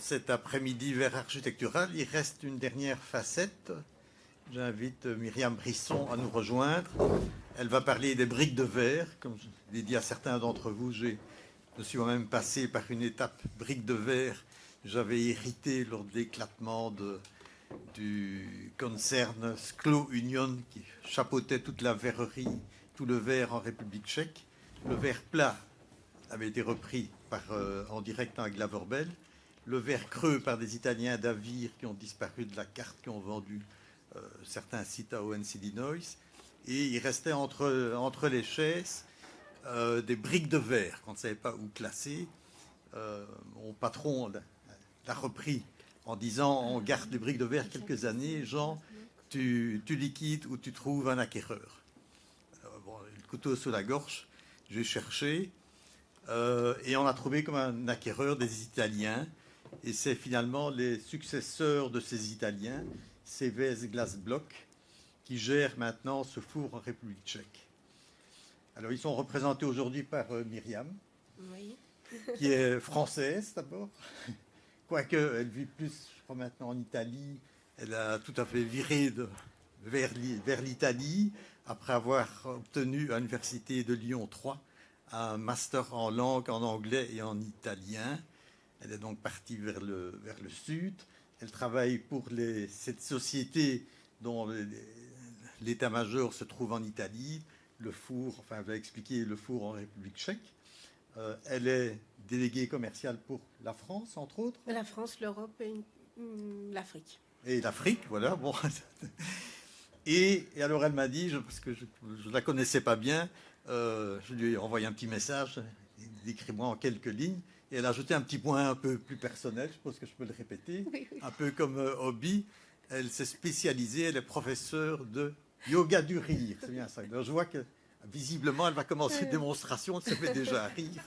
cet après-midi vert architectural, il reste une dernière facette. J'invite Myriam Brisson à nous rejoindre. Elle va parler des briques de verre. Comme je l'ai dit à certains d'entre vous, je suis moi-même passé par une étape briques de verre. J'avais hérité lors de l'éclatement du concern Sklo Union qui chapeautait toute la verrerie, tout le verre en République tchèque. Le verre plat avait été repris en direct à Glaverbell. Le verre creux par des Italiens d'Avir qui ont disparu de la carte, qui ont vendu certains sites à ONC Illinois. Et il restait entre les chaises des briques de verre qu'on ne savait pas où classer. Mon patron l'a repris en disant on garde les briques de verre quelques années, Jean, tu liquides ou tu trouves un acquéreur. Bon, le couteau sous la gorge, j'ai cherché et on a trouvé comme un acquéreur des Italiens. Et c'est finalement les successeurs de ces Italiens, Cévez Glasblock, qui gèrent maintenant ce four en République tchèque. Alors, ils sont représentés aujourd'hui par Myriam, oui. qui est française d'abord, quoique elle vit plus, je crois, maintenant en Italie. Elle a tout à fait viré vers l'Italie, après avoir obtenu à l'Université de Lyon 3 un master en langue, en anglais et en italien. Elle est donc partie vers le sud. Elle travaille pour cette société dont l'état-major se trouve en Italie, le four, enfin, elle va expliquer le four en République tchèque. Elle est déléguée commerciale pour la France, entre autres. La France, l'Europe et l'Afrique. Et l'Afrique, voilà. Bon. Et alors elle m'a dit, parce que je ne la connaissais pas bien, je lui ai envoyé un petit message, écris-moi en quelques lignes. Et elle a ajouté un petit point un peu plus personnel, je pense que je peux le répéter, oui. Un peu comme hobby. Elle s'est spécialisée, elle est professeure de yoga du rire. C'est bien ça. Alors je vois que visiblement, elle va commencer une démonstration, elle se fait déjà rire.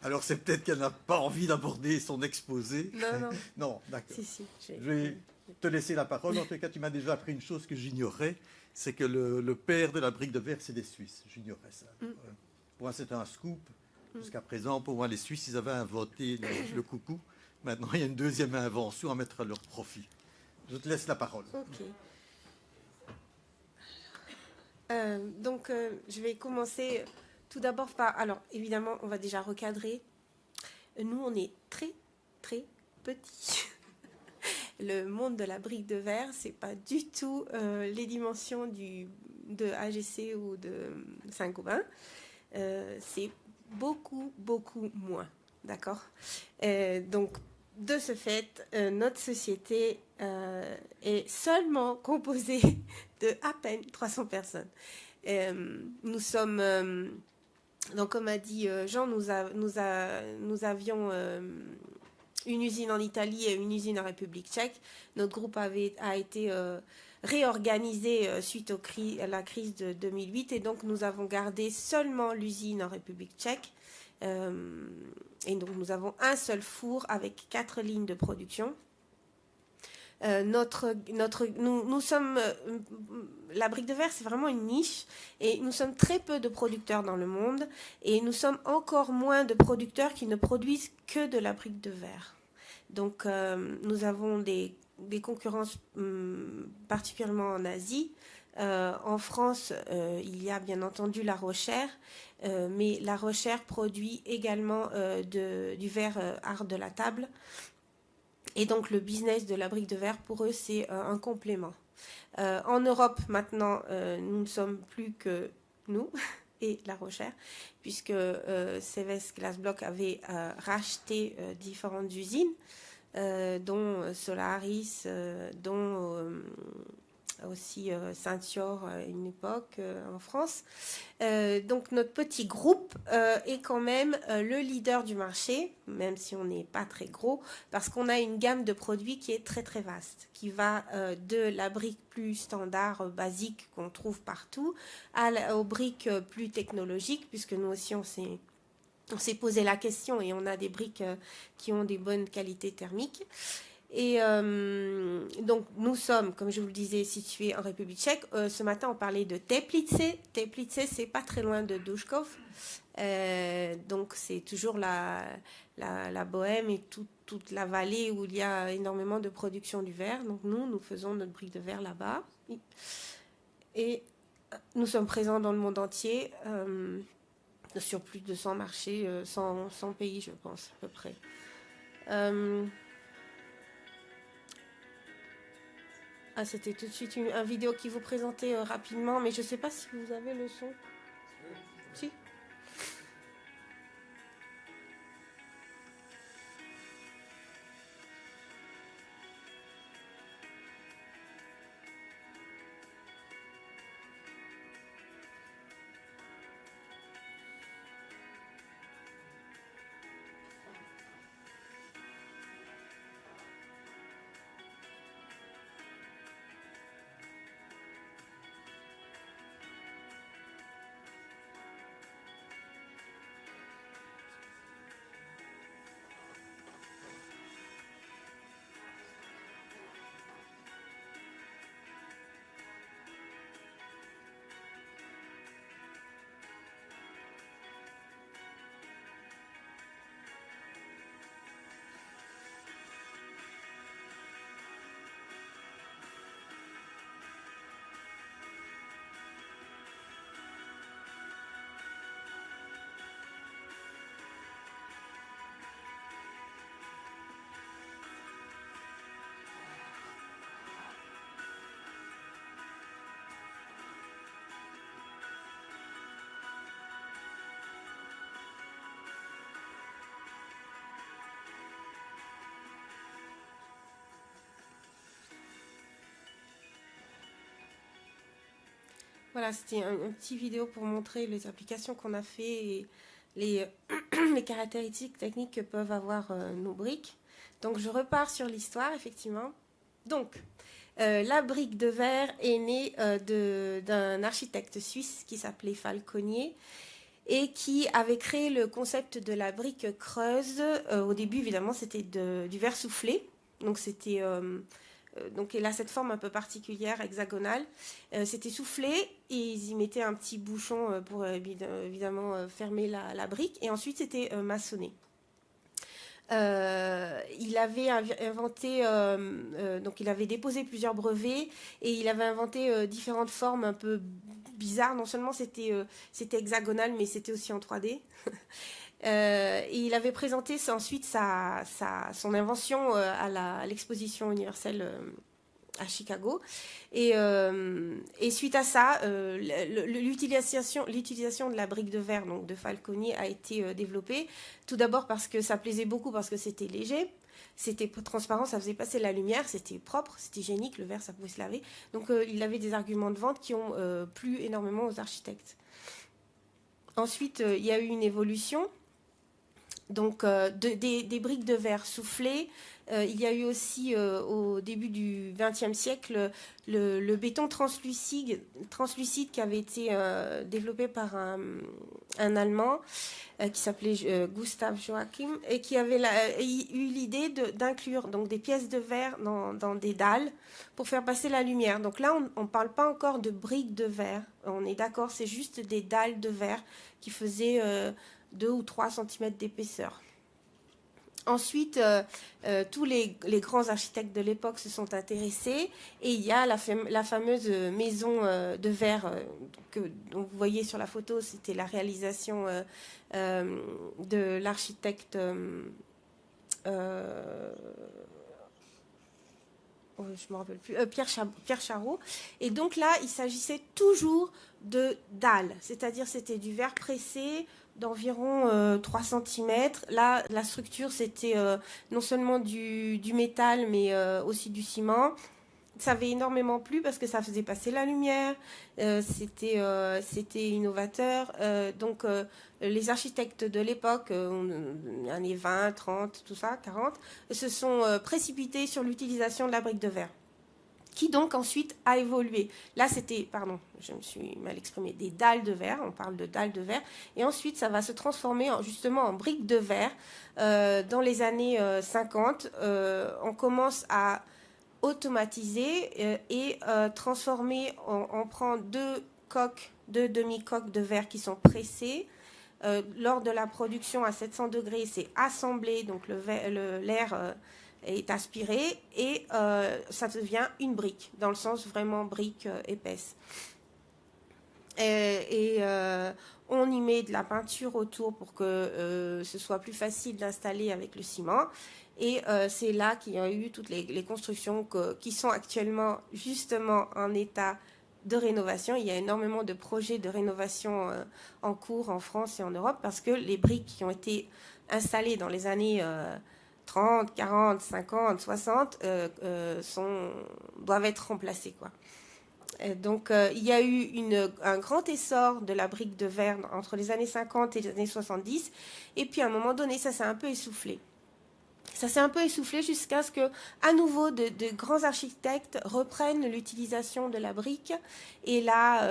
Alors c'est peut-être qu'elle n'a pas envie d'aborder son exposé. Non. Non, d'accord. Si, je vais te laisser la parole. En tout cas, tu m'as déjà appris une chose que j'ignorais, c'est que le père de la brique de verre, c'est des Suisses. J'ignorais ça. Pour moi, c'était un scoop. Jusqu'à présent, pour moi, les Suisses, ils avaient inventé le coucou. Maintenant, il y a une deuxième invention à mettre à leur profit. Je te laisse la parole. Ok. Donc, je vais commencer tout d'abord par... Alors, évidemment, on va déjà recadrer. Nous, on est très, très petits. Le monde de la brique de verre, c'est pas du tout les dimensions de AGC ou de Saint-Gobain. C'est beaucoup, beaucoup moins. D'accord ? Donc, de ce fait, notre société est seulement composée de à peine 300 personnes. Nous sommes, donc comme a dit Jean, nous avions une usine en Italie et une usine en République tchèque. Notre groupe a été réorganisé suite à la crise de 2008 et donc nous avons gardé seulement l'usine en République tchèque. Et donc nous avons un seul four avec 4 lignes de production. Nous sommes la brique de verre, c'est vraiment une niche et nous sommes très peu de producteurs dans le monde et nous sommes encore moins de producteurs qui ne produisent que de la brique de verre. Donc nous avons des concurrences particulièrement en Asie. En France, il y a bien entendu La Rochère, mais La Rochère produit également du verre art de la table. Et donc, le business de la brique de verre, pour eux, c'est un complément. En Europe, maintenant, nous ne sommes plus que nous et La Rochère, puisque Cévez Glasblock avait racheté différentes usines, dont Solaris, dont aussi Saint-Yor à une époque en France. Donc notre petit groupe est quand même le leader du marché, même si on n'est pas très gros, parce qu'on a une gamme de produits qui est très très vaste, qui va de la brique plus standard, basique qu'on trouve partout, aux briques plus technologiques, puisque nous aussi on s'est posé la question et on a des briques qui ont des bonnes qualités thermiques. Et donc, nous sommes, comme je vous le disais, situés en République tchèque. Ce matin, on parlait de Teplice. Teplice, c'est pas très loin de Duškov. Donc, c'est toujours la bohème et toute la vallée où il y a énormément de production du verre. Donc nous faisons notre brique de verre là-bas. Et nous sommes présents dans le monde entier, sur plus de 100 marchés, 100 pays, je pense, à peu près. C'était tout de suite une vidéo qui vous présentait rapidement, mais je ne sais pas si vous avez le son. Si. Voilà, c'était un petit vidéo pour montrer les applications qu'on a fait et les caractéristiques techniques que peuvent avoir nos briques. Donc, je repars sur l'histoire, effectivement. Donc, la brique de verre est née d'un architecte suisse qui s'appelait Falconier et qui avait créé le concept de la brique creuse. Au début, évidemment, c'était du verre soufflé. Donc, c'était... donc il a cette forme un peu particulière, hexagonale. C'était soufflé et ils y mettaient un petit bouchon pour évidemment fermer la brique. Et ensuite, c'était maçonné. Il avait inventé, donc il avait déposé plusieurs brevets et il avait inventé différentes formes un peu bizarres. Non seulement c'était hexagonal, mais c'était aussi en 3D. Et il avait présenté ensuite son invention à l'exposition universelle à Chicago. Et suite à ça, l'utilisation de la brique de verre, donc de Falconier, a été développée. Tout d'abord parce que ça plaisait beaucoup, parce que c'était léger, c'était transparent, ça faisait passer la lumière, c'était propre, c'était hygiénique, le verre, ça pouvait se laver. Donc il avait des arguments de vente qui ont plu énormément aux architectes. Ensuite, il y a eu une évolution. Donc, des briques de verre soufflées. Il y a eu aussi, au début du XXe siècle, le béton translucide qui avait été développé par un Allemand qui s'appelait Gustav Joachim et qui avait eu l'idée d'inclure donc des pièces de verre dans des dalles pour faire passer la lumière. Donc là, on ne parle pas encore de briques de verre. On est d'accord, c'est juste des dalles de verre qui faisaient 2 ou 3 cm d'épaisseur. Ensuite, tous les grands architectes de l'époque se sont intéressés et il y a la fameuse maison de verre dont vous voyez sur la photo, c'était la réalisation de l'architecte je me rappelle plus, Pierre Charot. Et donc là, il s'agissait toujours de dalles, c'est-à-dire c'était du verre pressé d'environ 3 cm. Là, la structure, c'était non seulement du métal, mais aussi du ciment. Ça avait énormément plu parce que ça faisait passer la lumière, c'était innovateur. Donc, les architectes de l'époque, années 20, 30, tout ça, 40, se sont précipités sur l'utilisation de la brique de verre, qui donc ensuite a évolué. Là, c'était, pardon, je me suis mal exprimée, des dalles de verre, on parle de dalles de verre, et ensuite ça va se transformer justement en briques de verre. Dans les années 50, on commence à automatiser et transformer, on prend deux demi-coques de verre qui sont pressées, lors de la production à 700 degrés, c'est assemblé, donc l'air est aspiré et ça devient une brique, dans le sens vraiment brique épaisse. On y met de la peinture autour pour que ce soit plus facile d'installer avec le ciment. Et c'est là qu'il y a eu toutes les constructions qui sont actuellement justement en état de rénovation. Il y a énormément de projets de rénovation en cours en France et en Europe parce que les briques qui ont été installées dans les années 30, 40, 50, 60 doivent être remplacées, quoi. Donc, il y a eu un grand essor de la brique de verre entre les années 50 et les années 70. Et puis, à un moment donné, ça s'est un peu essoufflé. Ça s'est un peu essoufflé jusqu'à ce que, à nouveau, de grands architectes reprennent l'utilisation de la brique et la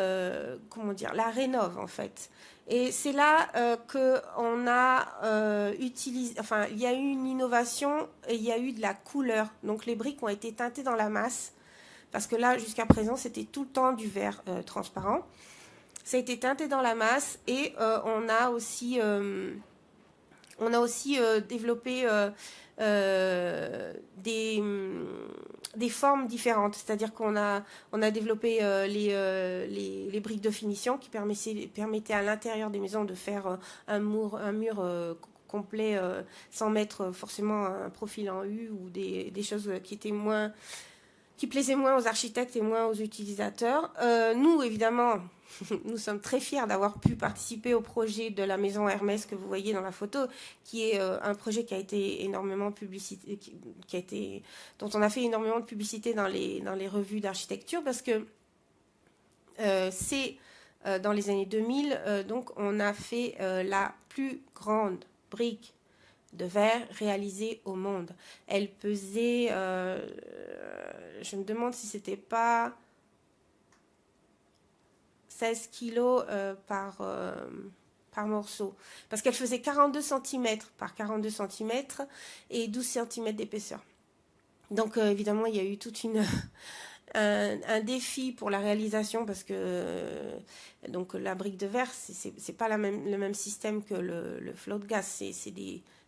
rénovent, en fait. Et c'est là qu'on a utilisé... Enfin, il y a eu une innovation et il y a eu de la couleur. Donc, les briques ont été teintées dans la masse. Parce que là, jusqu'à présent, c'était tout le temps du verre transparent. Ça a été teinté dans la masse et on a aussi développé des formes différentes. C'est-à-dire qu'on a développé les briques de finition qui permettaient à l'intérieur des maisons de faire un mur complet sans mettre forcément un profil en U ou des choses qui plaisaient moins aux architectes et moins aux utilisateurs. Nous, évidemment, nous sommes très fiers d'avoir pu participer au projet de la maison Hermès que vous voyez dans la photo, qui est un projet qui a été énormément publicité, dont on a fait énormément de publicité dans les revues d'architecture, parce que c'est dans les années 2000, donc on a fait la plus grande brique de verre réalisée au monde. Elle pesait, je me demande si c'était pas 16 kilos par morceau, parce qu'elle faisait 42 cm par 42 cm et 12 cm d'épaisseur. Donc évidemment, il y a eu toute un défi pour la réalisation, parce que donc la brique de verre, c'est pas le même système que le flot de gaz.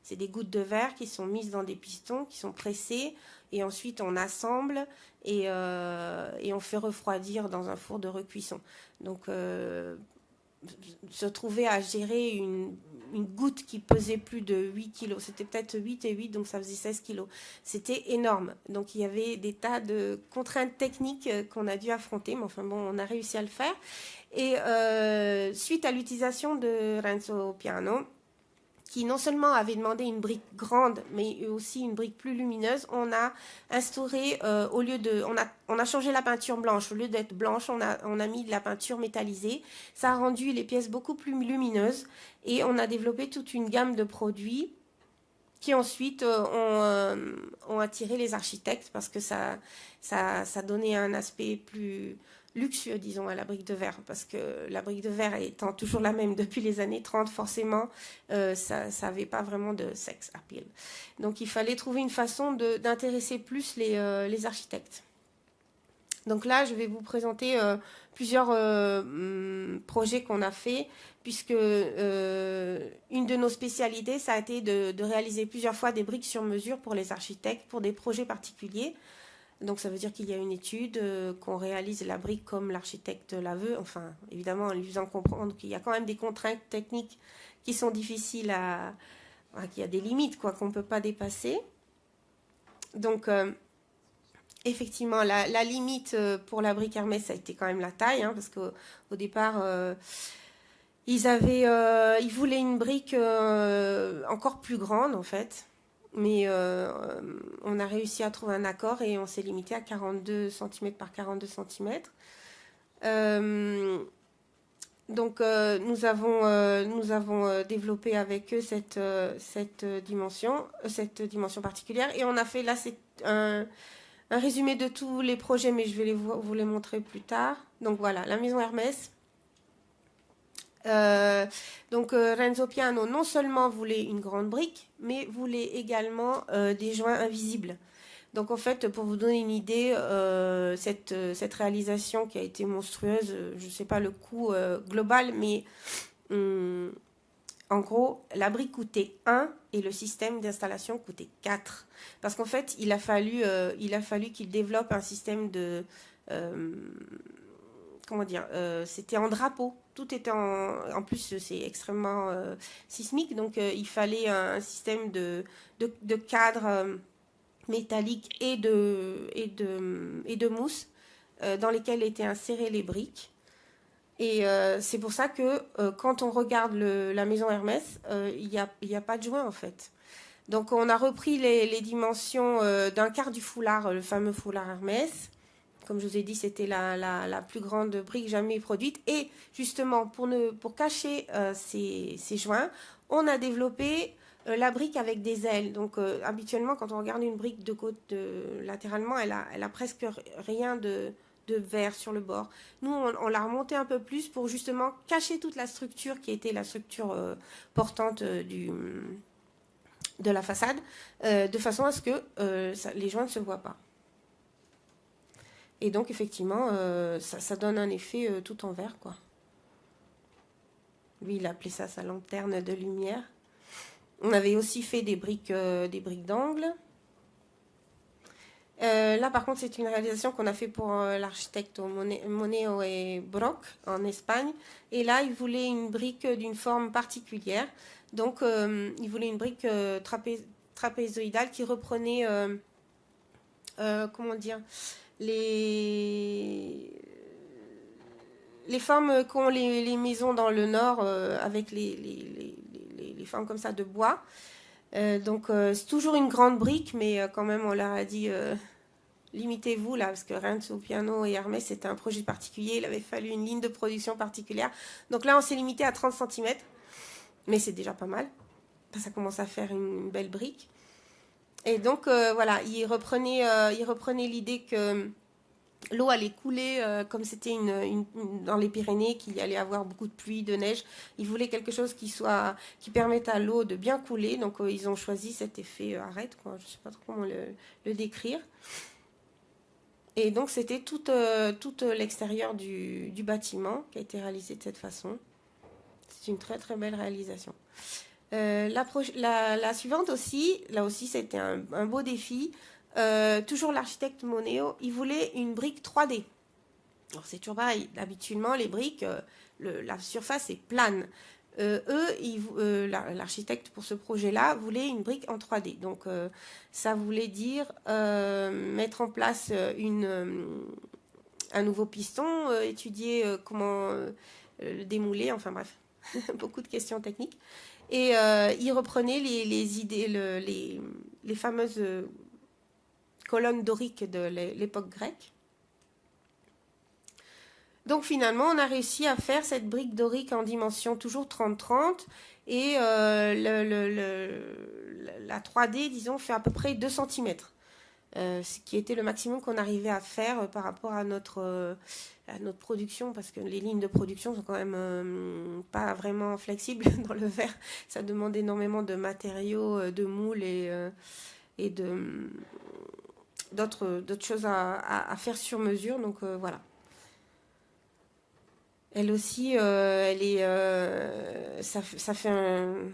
C'est des gouttes de verre qui sont mises dans des pistons, qui sont pressées, et ensuite on assemble et on fait refroidir dans un four de recuisson. Donc, se trouver à gérer une goutte qui pesait plus de 8 kilos, c'était peut-être 8 et 8, donc ça faisait 16 kilos. C'était énorme. Donc, il y avait des tas de contraintes techniques qu'on a dû affronter, mais enfin bon, on a réussi à le faire. Et suite à l'utilisation de Renzo Piano, qui non seulement avait demandé une brique grande, mais aussi une brique plus lumineuse, on a instauré, on a changé la peinture blanche. Au lieu d'être blanche, on a mis de la peinture métallisée. Ça a rendu les pièces beaucoup plus lumineuses et on a développé toute une gamme de produits qui ensuite ont attiré les architectes, parce que ça donnait un aspect plus luxueux, disons, à la brique de verre, parce que la brique de verre étant toujours la même depuis les années 30, forcément, ça n'avait pas vraiment de sex appeal. Donc, il fallait trouver une façon d'intéresser plus les architectes. Donc là, je vais vous présenter plusieurs projets qu'on a fait, puisque une de nos spécialités, ça a été de réaliser plusieurs fois des briques sur mesure pour les architectes, pour des projets particuliers. Donc, ça veut dire qu'il y a une étude, qu'on réalise la brique comme l'architecte la veut. Enfin, évidemment, en lui faisant comprendre qu'il y a quand même des contraintes techniques qui sont difficiles qu'il y a des limites, quoi, qu'on ne peut pas dépasser. Donc, effectivement, la limite pour la brique Hermès, ça a été quand même la taille, parce qu'au départ, ils voulaient une brique encore plus grande, en fait. Mais on a réussi à trouver un accord et on s'est limité à 42 cm par 42 cm. Donc, nous avons développppé avec eux cette dimension particulière. Et on a fait, là, c'est un résumé de tous les projets, mais je vais vous les montrer plus tard. Donc, voilà, la maison Hermès. Renzo Piano non seulement voulait une grande brique, mais voulait également des joints invisibles. Donc en fait, pour vous donner une idée, cette réalisation qui a été monstrueuse, je ne sais pas le coût global, mais en gros, la brique coûtait 1 et le système d'installation coûtait 4. Parce qu'en fait, il a fallu qu'il développe un système de... comment dire, c'était en drapeau. Tout était en plus, c'est extrêmement sismique, donc il fallait un système de cadre métallique et de mousse dans lesquels étaient insérées les briques. Et c'est pour ça que quand on regarde la maison Hermès, il n'y a pas de joint en fait. Donc on a repris les dimensions d'un quart du foulard, le fameux foulard Hermès. Comme je vous ai dit, c'était la plus grande brique jamais produite. Et justement, pour cacher ces joints, on a développé la brique avec des ailes. Donc habituellement, quand on regarde une brique latéralement, elle a presque rien de verre sur le bord. Nous, on l'a remonté un peu plus pour justement cacher toute la structure qui était la structure portante de la façade, de façon à ce que les joints ne se voient pas. Et donc, effectivement, ça donne un effet tout en verre, quoi. Lui, il appelait ça sa lanterne de lumière. On avait aussi fait des briques d'angle. Là, par contre, c'est une réalisation qu'on a fait pour l'architecte Moneo et Broc en Espagne. Et là, il voulait une brique d'une forme particulière. Donc, il voulait une brique trapézoïdale qui reprenait, comment dire, les formes qu'ont les maisons dans le nord avec les formes comme ça de bois. Donc, c'est toujours une grande brique, mais quand même, on leur a dit... limitez-vous là, parce que Renzo Piano et Hermès, c'était un projet particulier, il avait fallu une ligne de production particulière. Donc là, on s'est limité à 30 cm, mais c'est déjà pas mal. Ça commence à faire une belle brique. Et donc, voilà, il reprenait l'idée que l'eau allait couler, comme c'était dans les Pyrénées, qu'il y allait avoir beaucoup de pluie, de neige. Il voulait quelque chose qui permette à l'eau de bien couler. Donc, ils ont choisi cet effet arête, quoi. Je ne sais pas trop comment le décrire. Et donc, c'était tout l'extérieur du bâtiment qui a été réalisé de cette façon. C'est une très, très belle réalisation. La suivante aussi, là aussi, c'était un beau défi. Toujours l'architecte Moneo, il voulait une brique 3D. Alors, c'est toujours pareil. Habituellement, les briques, la surface est plane. L'architecte pour ce projet-là voulait une brique en 3D. Donc, ça voulait dire mettre en place un nouveau piston, étudier comment le démouler, enfin bref, beaucoup de questions techniques. Et il reprenait les idées, les fameuses colonnes doriques de l'époque grecque. Donc finalement, on a réussi à faire cette brique dorique en dimension toujours 30-30 et la 3D, disons, fait à peu près 2 cm. Ce qui était le maximum qu'on arrivait à faire par rapport à notre production, parce que les lignes de production sont quand même pas vraiment flexibles dans le verre. Ça demande énormément de matériaux, de moules et d'autres choses à faire sur mesure. Donc voilà. Elle aussi, ça fait un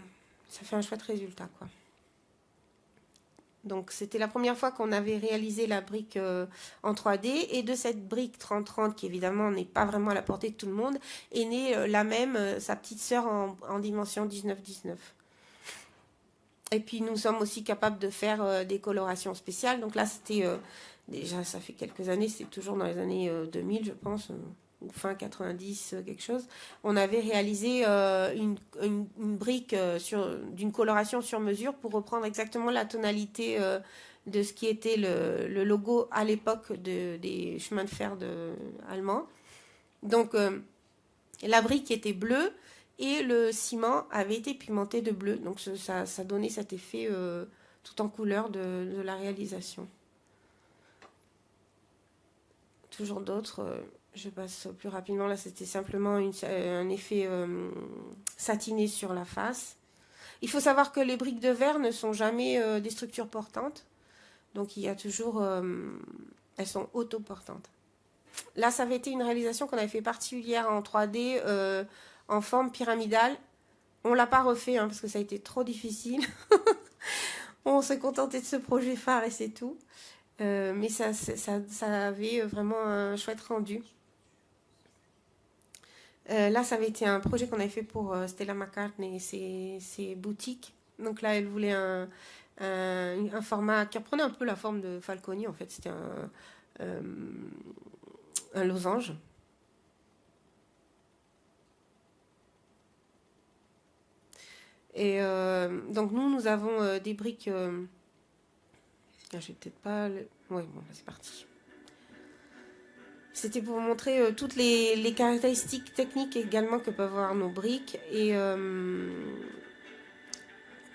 chouette résultat, quoi. Donc, c'était la première fois qu'on avait réalisé la brique en 3D. Et de cette brique 30-30, qui évidemment n'est pas vraiment à la portée de tout le monde, est née sa petite sœur en dimension 19-19. Et puis, nous sommes aussi capables de faire des colorations spéciales. Donc là, c'était déjà, ça fait quelques années, c'est toujours dans les années 2000, je pense, ou fin 90, quelque chose. On avait réalisé une brique d'une coloration sur mesure pour reprendre exactement la tonalité de ce qui était le logo à l'époque des chemins de fer allemands. Donc, la brique était bleue et le ciment avait été pimenté de bleu. Donc, ça donnait cet effet tout en couleur de la réalisation. Toujours d'autres... je passe plus rapidement. Là, c'était simplement un effet satiné sur la face. Il faut savoir que les briques de verre ne sont jamais des structures portantes. Donc, il y a toujours... elles sont autoportantes. Là, ça avait été une réalisation qu'on avait fait particulière en 3D, en forme pyramidale, On l'a pas refait hein, parce que ça a été trop difficile. On s'est contenté de ce projet phare et c'est tout. Mais ça avait vraiment un chouette rendu. Là, ça avait été un projet qu'on avait fait pour Stella McCartney et ses boutiques. Donc là, elle voulait un format qui reprenait un peu la forme de Falconi. En fait, c'était un losange. Et donc nous avons des briques. Je vais peut-être pas. Oui, bon, c'est parti. C'était pour montrer toutes les caractéristiques techniques également que peuvent avoir nos briques et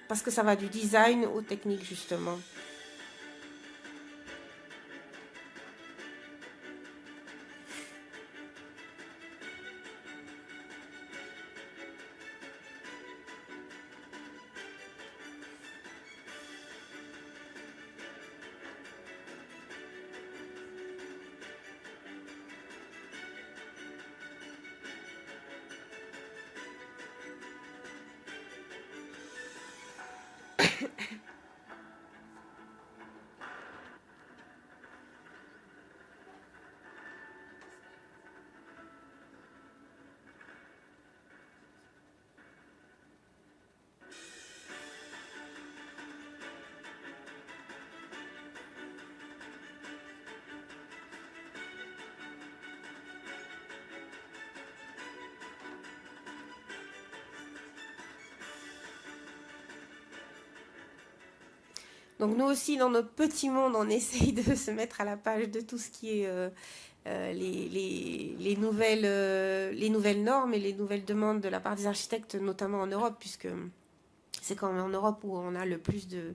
parce que ça va du design aux techniques justement. Donc nous aussi, dans notre petit monde, on essaye de se mettre à la page de tout ce qui est les nouvelles normes et les nouvelles demandes de la part des architectes, notamment en Europe, puisque c'est quand même en Europe où on a le plus de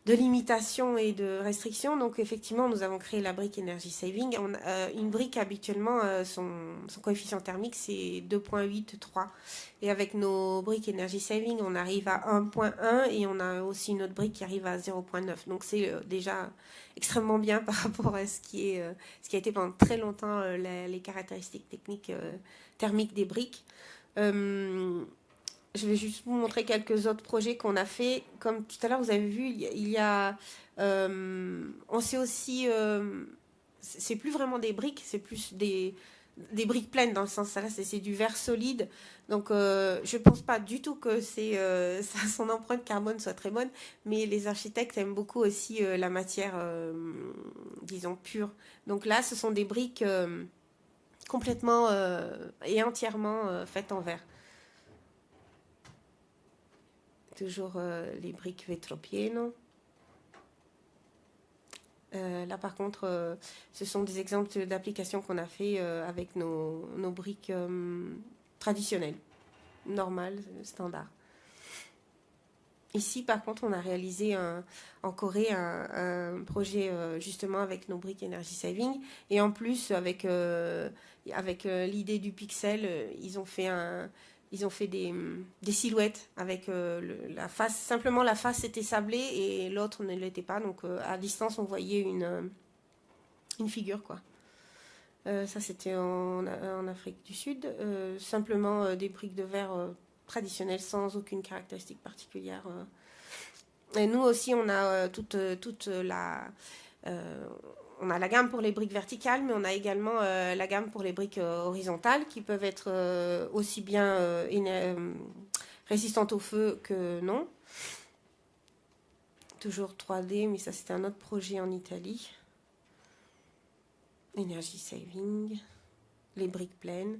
limitations et de restrictions. Donc effectivement, nous avons créé la brique Energy Saving. Une brique, habituellement, son coefficient thermique, c'est 2,83. Et avec nos briques Energy Saving, on arrive à 1,1 et on a aussi une autre brique qui arrive à 0,9. Donc c'est déjà extrêmement bien par rapport à ce qui a été pendant très longtemps les caractéristiques techniques thermiques des briques. Je vais juste vous montrer quelques autres projets qu'on a fait. Comme tout à l'heure, vous avez vu, on sait aussi, c'est plus vraiment des briques, c'est plus des briques pleines dans le sens, là, c'est du verre solide. Donc, je pense pas du tout que son empreinte carbone soit très bonne, mais les architectes aiment beaucoup aussi la matière, disons, pure. Donc là, ce sont des briques complètement et entièrement faites en verre. Toujours les briques Vetropieno. Là, par contre, ce sont des exemples d'applications qu'on a fait avec nos briques traditionnelles, normales, standards. Ici, par contre, on a réalisé en Corée un projet justement avec nos briques Energy Saving. Et en plus, avec l'idée du pixel, ils ont fait des silhouettes avec la face. Simplement, la face était sablée et l'autre ne l'était pas. Donc, à distance, on voyait une figure, quoi. Ça, c'était en Afrique du Sud. Simplement des briques de verre traditionnelles sans aucune caractéristique particulière. Et nous aussi, on a toute la... on a la gamme pour les briques verticales, mais on a également la gamme pour les briques horizontales qui peuvent être aussi bien résistantes au feu que non. Toujours 3D, mais ça c'était un autre projet en Italie. Energy Saving, les briques pleines.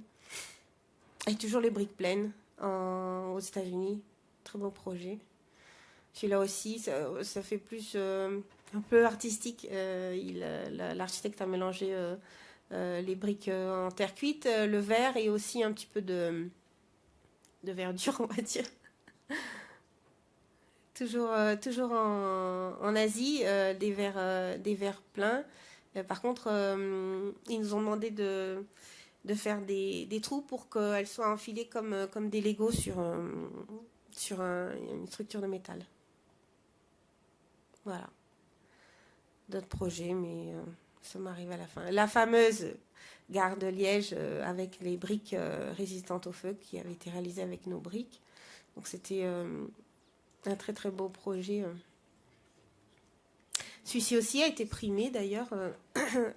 Et toujours les briques pleines aux États-Unis. Très beau projet. Celui-là aussi, ça fait plus... un peu artistique. L'architecte a mélangé les briques en terre cuite, le verre et aussi un petit peu de verdure, on va dire. toujours en Asie, des verres pleins. Par contre, ils nous ont demandé de faire des trous pour qu'elles soient enfilées comme des Legos sur une structure de métal. Voilà. D'autres projets, mais ça m'arrive à la fin. La fameuse gare de Liège avec les briques résistantes au feu qui avait été réalisée avec nos briques. Donc c'était un très très beau projet. Celui-ci aussi a été primé d'ailleurs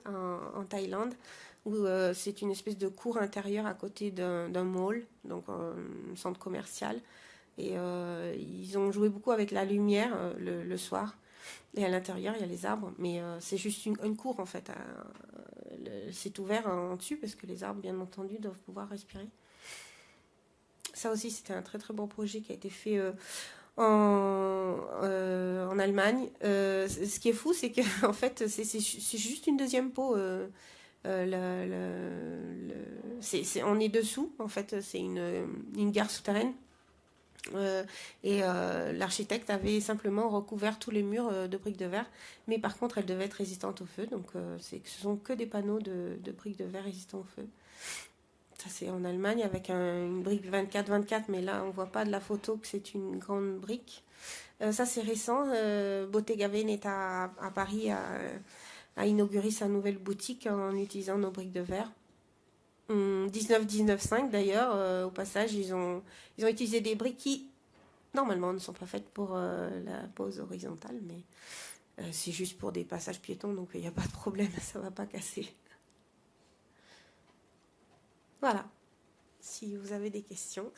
en Thaïlande, où c'est une espèce de cour intérieure à côté d'un mall, donc un centre commercial. Et ils ont joué beaucoup avec la lumière le soir. Et à l'intérieur, il y a les arbres, mais c'est juste une cour en fait. C'est ouvert en dessus parce que les arbres, bien entendu, doivent pouvoir respirer. Ça aussi, c'était un très très bon projet qui a été fait en Allemagne. Ce qui est fou, c'est que en fait, c'est juste une deuxième peau. On est dessous, en fait, c'est une gare souterraine. L'architecte avait simplement recouvert tous les murs de briques de verre, mais par contre elle devait être résistante au feu, donc ce sont que des panneaux de briques de verre résistants au feu. Ça c'est en Allemagne avec une brique 24-24, mais là on voit pas de la photo que c'est une grande brique. Ça c'est récent. Bottega Veneta à Paris a inauguré sa nouvelle boutique en utilisant nos briques de verre. 19-19-5 d'ailleurs, au passage, ils ont utilisé des briques qui, normalement, ne sont pas faites pour la pose horizontale, mais c'est juste pour des passages piétons, donc il n'y a pas de problème, ça ne va pas casser. Voilà, si vous avez des questions.